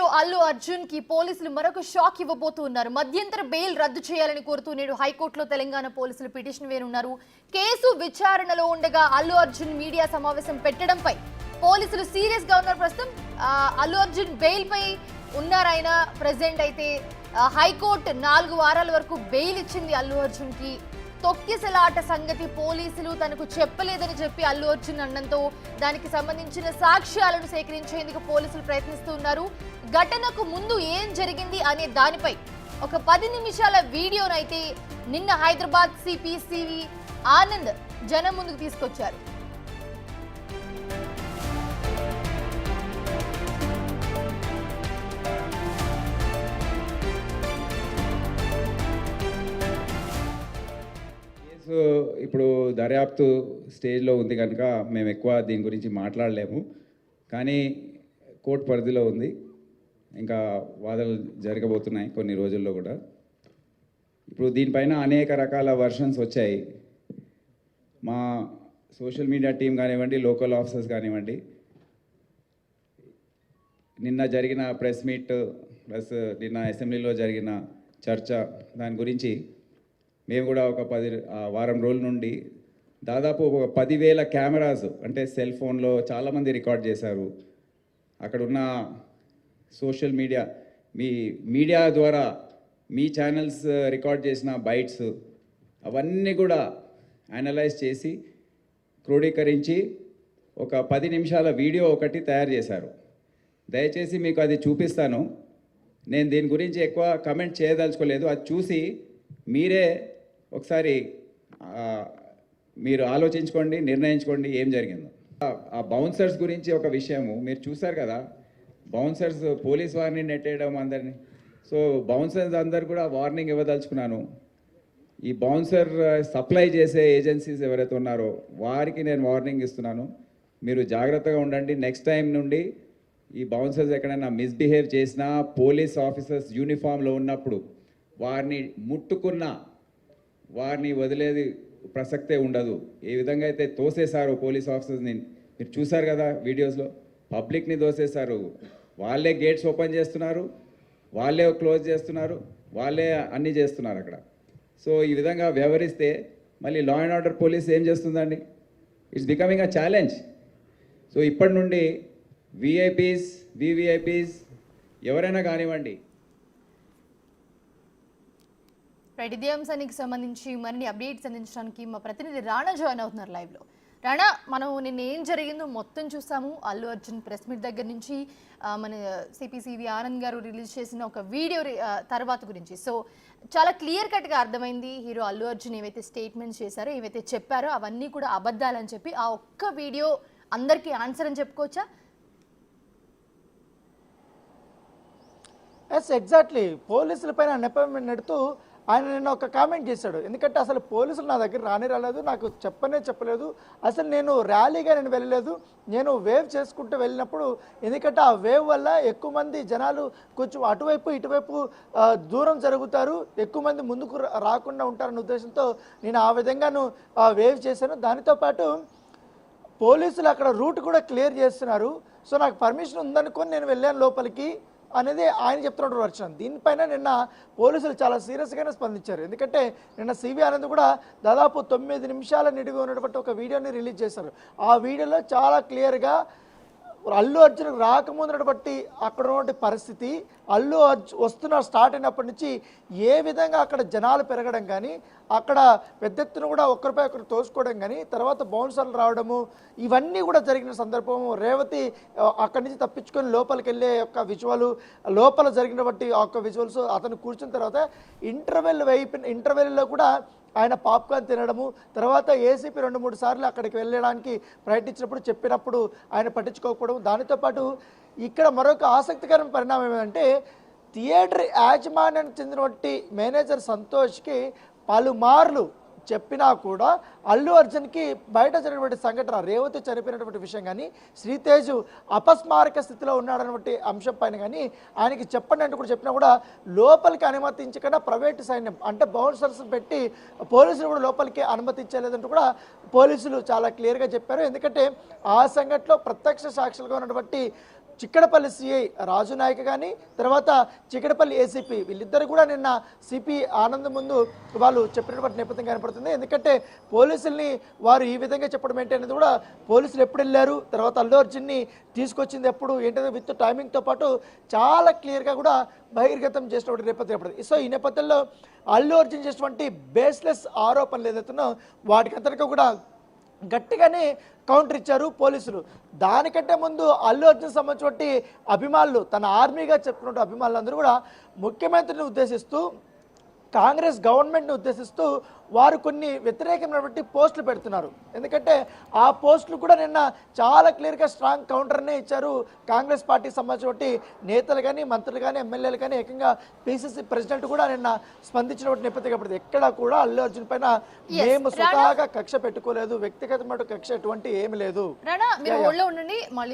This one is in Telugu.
హీరో అల్లు అర్జున్ కి పోలీసులు మరొక షాక్ ఇవ్వబోతున్నారు. మధ్యంతర బెయిల్ రద్దు చేయాలని కోరుతూ నేడు హైకోర్టులో తెలంగాణ పోలీసులు పిటిషన్ వేయనున్నారు. కేసు విచారణలో ఉండగా అల్లు అర్జున్ మీడియా సమావేశం పెట్టడంపై పోలీసులు సీరియస్ గా ఉన్నారు. ప్రస్తుతం అల్లు అర్జున్ బెయిల్ పై ఉన్నారాయన. ప్రెసిడెంట్ అయితే హైకోర్టు 4 వారాల వరకు బెయిల్ ఇచ్చింది అల్లు అర్జున్ కి. తొక్కిసలాట సంగతి పోలీసులు తనకు చెప్పలేదని చెప్పి అల్లు అర్జున్ అన్నంతో దానికి సంబంధించిన సాక్ష్యాలను సేకరించేందుకు పోలీసులు ప్రయత్నిస్తున్నారు. ఘటనకు ముందు ఏం జరిగింది అనే దానిపై ఒక 10 నిమిషాల వీడియోనైతే నిన్న హైదరాబాద్ సిపి సివి ఆనంద్ జనం ముందుకు తీసుకొచ్చారు. ఇప్పుడు దర్యాప్తు స్టేజ్లో ఉంది కనుక మేము ఎక్కువ దీని గురించి మాట్లాడలేము. కానీ కోర్టు పరిధిలో ఉంది, ఇంకా వాదనలు జరగబోతున్నాయి కొన్ని రోజుల్లో కూడా. ఇప్పుడు దీనిపైన అనేక రకాల వర్షన్స్ వచ్చాయి. మా సోషల్ మీడియా టీం కానివ్వండి, లోకల్ ఆఫీసర్స్ కానివ్వండి, నిన్న జరిగిన ప్రెస్ మీట్ ప్లస్ నిన్న అసెంబ్లీలో జరిగిన చర్చ, దాని గురించి మేము కూడా ఒక వారం రోజుల నుండి దాదాపు ఒక 10,000 కెమెరాస్, అంటే సెల్ ఫోన్లో చాలామంది రికార్డ్ చేశారు. అక్కడున్న సోషల్ మీడియా, మీ మీడియా ద్వారా మీ ఛానల్స్ రికార్డ్ చేసిన బైట్స్ అవన్నీ కూడా అనలైజ్ చేసి క్రోడీకరించి ఒక 10 నిమిషాల వీడియో ఒకటి తయారు చేశారు. దయచేసి మీకు అది చూపిస్తాను. నేను దీని గురించి ఎక్కువ కమెంట్ చేయదలుచుకోలేదు. అది చూసి మీరే ఒకసారి మీరు ఆలోచించుకోండి, నిర్ణయించుకోండి ఏం జరిగిందో. ఆ బౌన్సర్స్ గురించి ఒక విషయము మీరు చూసారు కదా. బౌన్సర్స్ పోలీస్ వారిని నెట్టేయడం అందరినీ. సో బౌన్సర్స్ అందరు కూడా వార్నింగ్ ఇవ్వదలుచుకున్నాను. ఈ బౌన్సర్ సప్లై చేసే ఏజెన్సీస్ ఎవరైతే ఉన్నారో వారికి నేను వార్నింగ్ ఇస్తున్నాను. మీరు జాగ్రత్తగా ఉండండి. నెక్స్ట్ టైం నుండి ఈ బౌన్సర్స్ ఎక్కడైనా మిస్బిహేవ్ చేసినా, పోలీస్ ఆఫీసర్స్ యూనిఫామ్లో ఉన్నప్పుడు వారిని ముట్టుకున్నా వారిని వదిలేది ప్రసక్తే ఉండదు. ఏ విధంగా అయితే తోసేశారో పోలీస్ ఆఫీసర్స్ని మీరు చూశారు కదా వీడియోస్లో. పబ్లిక్ని తోసేశారు. వాళ్ళే గేట్స్ ఓపెన్ చేస్తున్నారు, వాళ్ళే క్లోజ్ చేస్తున్నారు, వాళ్ళే అన్నీ చేస్తున్నారు అక్కడ. సో ఈ విధంగా వ్యవహరిస్తే మళ్ళీ లా అండ్ ఆర్డర్ పోలీస్ ఏం చేస్తుందండి? It's becoming a challenge. So ఇప్పటి నుండి విఐపీస్, వివిఐపీస్ ఎవరైనా కానివ్వండి. ఇదే అంశానికి సంబంధించి మరిన్ని అప్డేట్స్ అందించడానికి మా ప్రతినిధి రాణా జాయిన్ అవుతున్నారు లైవ్లో. రాణా, మనం నిన్న ఏం జరిగిందో మొత్తం చూసాము. అల్లు అర్జున్ ప్రెస్ మీట్ దగ్గర నుంచి మన సిపిసివి ఆనంద్ గారు రిలీజ్ చేసిన ఒక వీడియో తర్వాత గురించి. సో చాలా క్లియర్ కట్గా అర్థమైంది హీరో అల్లు అర్జున్ ఏవైతే స్టేట్మెంట్స్ చేశారో, ఏవైతే చెప్పారో అవన్నీ కూడా అబద్ధాలని చెప్పి ఆ ఒక్క వీడియో అందరికీ ఆన్సర్ అని చెప్పుకోవచ్చా? Yes, exactly. పోలీసుల పైన నెపం నెడుతూ ఆయన నిన్న ఒక కామెంట్ చేశాడు. ఎందుకంటే అసలు పోలీసులు నా దగ్గర రాలేదు, నాకు చెప్పలేదు, అసలు నేను ర్యాలీగా నేను వెళ్ళలేదు, నేను వేవ్ చేసుకుంటూ వెళ్ళినప్పుడు, ఎందుకంటే ఆ వేవ్ వల్ల ఎక్కువ మంది జనాలు కొంచెం అటువైపు ఇటువైపు దూరం జరుగుతారు, ఎక్కువ మంది ముందుకు రాకుండా ఉంటారన్న ఉద్దేశంతో నేను ఆ విధంగాను వేవ్ చేశాను. దానితో పాటు పోలీసులు అక్కడ రూట్ కూడా క్లియర్ చేస్తున్నారు. సో నాకు పర్మిషన్ ఉందనుకొని నేను వెళ్ళాను లోపలికి అనేది ఆయన చెప్తున్నటువంటి వర్షన్. దీనిపైన నిన్న పోలీసులు చాలా సీరియస్గానే స్పందించారు. ఎందుకంటే నిన్న సివి ఆనంద్ కూడా దాదాపు 9 నిమిషాల నిడిగా ఉన్నటువంటి ఒక వీడియోని రిలీజ్ చేశారు. ఆ వీడియోలో చాలా క్లియర్గా అల్లు అర్జున్ రాకముందున్నటువంటి అక్కడ ఉన్నటువంటి పరిస్థితి, అల్లు అర్జున్ స్టార్ట్ అయినప్పటి నుంచి ఏ విధంగా అక్కడ జనాలు పెరగడం కానీ, అక్కడ పెద్ద ఎత్తున కూడా ఒకరిపై ఒకరు తోసుకోవడం కానీ, తర్వాత బౌన్సర్లు రావడము, ఇవన్నీ కూడా జరిగిన సందర్భము. రేవతి అక్కడి నుంచి తప్పించుకొని లోపలికి వెళ్ళే యొక్క విజువల్, లోపల జరిగినటువంటి యొక్క విజువల్స్, అతను కూర్చున్న తర్వాత ఇంటర్వెల్లో కూడా ఆయన పాప్కార్న్ తినడము, తర్వాత ఏసీపీ 2-3 సార్లు అక్కడికి వెళ్ళడానికి ప్రయత్నించినప్పుడు చెప్పినప్పుడు ఆయన పట్టించుకోకపోవడం. దానితో పాటు ఇక్కడ మరొక ఆసక్తికరమైన పరిణామం ఏమంటే, థియేటర్ యాజమాన్యానికి చెందినటువంటి మేనేజర్ సంతోష్కి పలుమార్లు చెప్పినా కూడా అల్లు అర్జున్కి బయట జరిగినటువంటి సంఘటన, రేవతి చనిపోయినటువంటి విషయం కానీ, శ్రీతేజ్ అపస్మారక స్థితిలో ఉన్నాడన్నటువంటి అంశం పైన కానీ ఆయనకి చెప్పండి అంటూ కూడా చెప్పినా కూడా లోపలికి అనుమతించకుండా ప్రైవేటు సైన్యం అంటే బౌన్సర్స్ పెట్టి పోలీసులు కూడా లోపలికి అనుమతించలేదంటూ కూడా పోలీసులు చాలా క్లియర్గా చెప్పారు. ఎందుకంటే ఆ సంఘటనలో ప్రత్యక్ష సాక్షులుగా ఉన్నటువంటి చిక్కడపల్లి సిఐ రాజు నాయక్ కానీ తర్వాత చిక్కడపల్లి ఏసీపీ వీళ్ళిద్దరు కూడా నిన్న సిపి ఆనంద్ ముందు వాళ్ళు చెప్పినటువంటి నేపథ్యం కనపడుతుంది. ఎందుకంటే పోలీసుల్ని వారు ఈ విధంగా చెప్పడం ఏంటి అనేది కూడా పోలీసులు ఎప్పుడు వెళ్ళారు, తర్వాత అల్లు అర్జున్ని తీసుకొచ్చింది ఎప్పుడు ఏంటంటే విత్ టైమింగ్తో పాటు చాలా క్లియర్గా కూడా బహిర్గతం చేసినటువంటి నేపథ్యం పడుతుంది. సో ఈ నేపథ్యంలో అల్లు అర్జున్ చేసినటువంటి బేస్లెస్ ఆరోపణలు ఏదైతున్నాయో వాటికి అంతటికీ కూడా గట్టిగానే కౌంటర్ ఇచ్చారు పోలీసులు. దానికంటే ముందు అల్లు అర్జున్ సంబంధించినటువంటి అభిమానులు, తన ఆర్మీగా చెప్పుకున్న అభిమానులు అందరూ కూడా ముఖ్యమంత్రిని ఉద్దేశిస్తూ, కాంగ్రెస్ గవర్నమెంట్ని ఉద్దేశిస్తూ వారు కొన్ని వ్యతిరేకమైనటువంటి పోస్టులు పెడుతున్నారు. ఎందుకంటే ఆ పోస్టులు కూడా నిన్న చాలా క్లియర్గా స్ట్రాంగ్ కౌంటర్నే ఇచ్చారు కాంగ్రెస్ పార్టీకి సంబంధించినటువంటి నేతలు కానీ, మంత్రులు కానీ, ఎమ్మెల్యేలు కానీ, ఏకంగా పిసిసి ప్రెసిడెంట్ కూడా నిన్న స్పందించినటువంటి నేపథ్యం పడుతుంది. ఎక్కడ కూడా అల్లు అర్జున్ పైన మేము స్వతహాగా కక్ష పెట్టుకోలేదు, వ్యక్తిగతమైన కక్ష ఎటువంటి ఏమి లేదు. రాణా, మీరు hold లో ఉండండి. మళ్ళీ